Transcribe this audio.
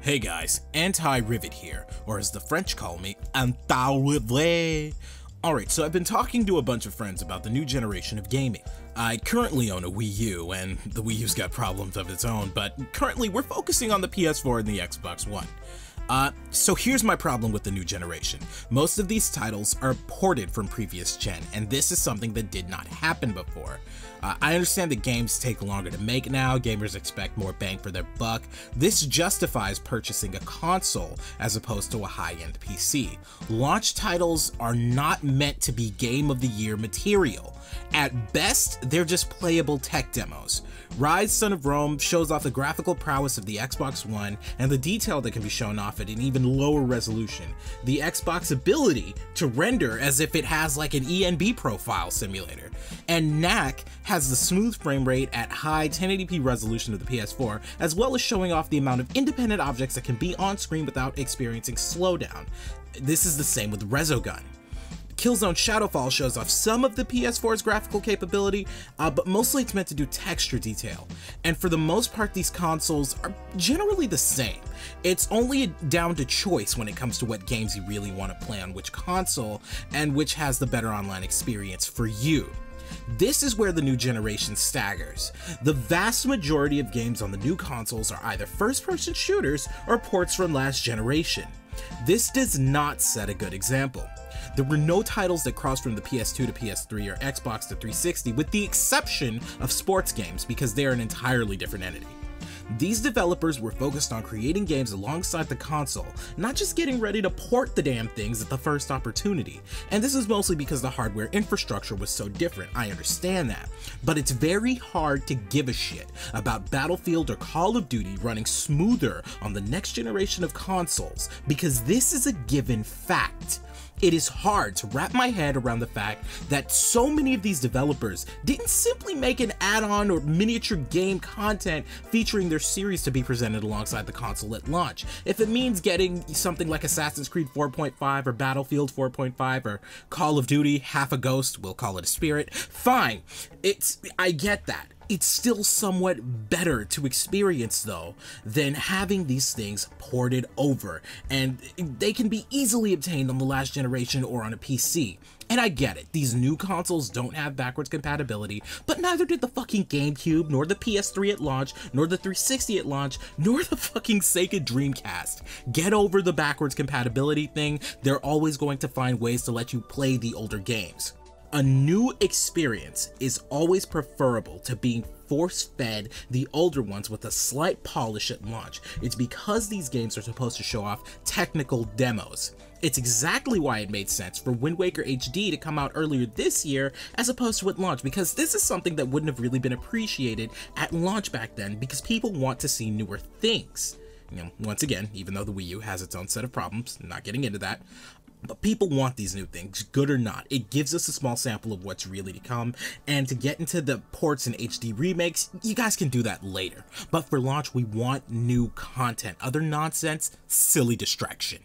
Hey guys, AntiRivet here, or as the French call me, AntiRivet. Alright, so I've been talking to a bunch of friends about the new generation of gaming. I currently own a Wii U, and the Wii U's got problems of its own, but currently we're focusing on the PS4 and the Xbox One. So here's my problem with the new generation. Most of these titles are ported from previous gen, and this is something that did not happen before. I understand that games take longer to make now, gamers expect more bang for their buck. This justifies purchasing a console as opposed to a high-end PC. Launch titles are not meant to be Game of the Year material. At best, they're just playable tech demos. Rise Son of Rome shows off the graphical prowess of the Xbox One and the detail that can be shown off at an even lower resolution. The Xbox ability to render as if it has like an ENB profile simulator. And Knack has the smooth frame rate at high 1080p resolution of the PS4, as well as showing off the amount of independent objects that can be on screen without experiencing slowdown. This is the same with Resogun. Killzone Shadowfall shows off some of the PS4's graphical capability, but mostly it's meant to do texture detail. And for the most part, these consoles are generally the same. It's only down to choice when it comes to what games you really want to play on which console, and which has the better online experience for you. This is where the new generation staggers. The vast majority of games on the new consoles are either first-person shooters or ports from last generation. This does not set a good example. There were no titles that crossed from the PS2 to PS3 or Xbox to 360, with the exception of sports games, because they are an entirely different entity. These developers were focused on creating games alongside the console, not just getting ready to port the damn things at the first opportunity. And this is mostly because the hardware infrastructure was so different, I understand that. But it's very hard to give a shit about Battlefield or Call of Duty running smoother on the next generation of consoles, because this is a given fact. It is hard to wrap my head around the fact that so many of these developers didn't simply make an add-on or miniature game content featuring their series to be presented alongside the console at launch. If it means getting something like Assassin's Creed 4.5 or Battlefield 4.5 or Call of Duty Half a Ghost, we'll call it a Spirit, fine. I get that. It's still somewhat better to experience though than having these things ported over, and they can be easily obtained on the last generation or on a PC. And I get it, these new consoles don't have backwards compatibility, but neither did the fucking GameCube, nor the PS3 at launch, nor the 360 at launch, nor the fucking Sega Dreamcast. Get over the backwards compatibility thing. They're always going to find ways to let you play the older games. A new experience is always preferable to being force-fed the older ones with a slight polish at launch. It's because these games are supposed to show off technical demos. It's exactly why it made sense for Wind Waker HD to come out earlier this year as opposed to at launch, because this is something that wouldn't have really been appreciated at launch back then, because people want to see newer things. You know, once again, even though the Wii U has its own set of problems, not getting into that, but people want these new things, good or not. It gives us a small sample of what's really to come, and to get into the ports and HD remakes, you guys can do that later. But for launch, we want new content. Other nonsense, silly distraction.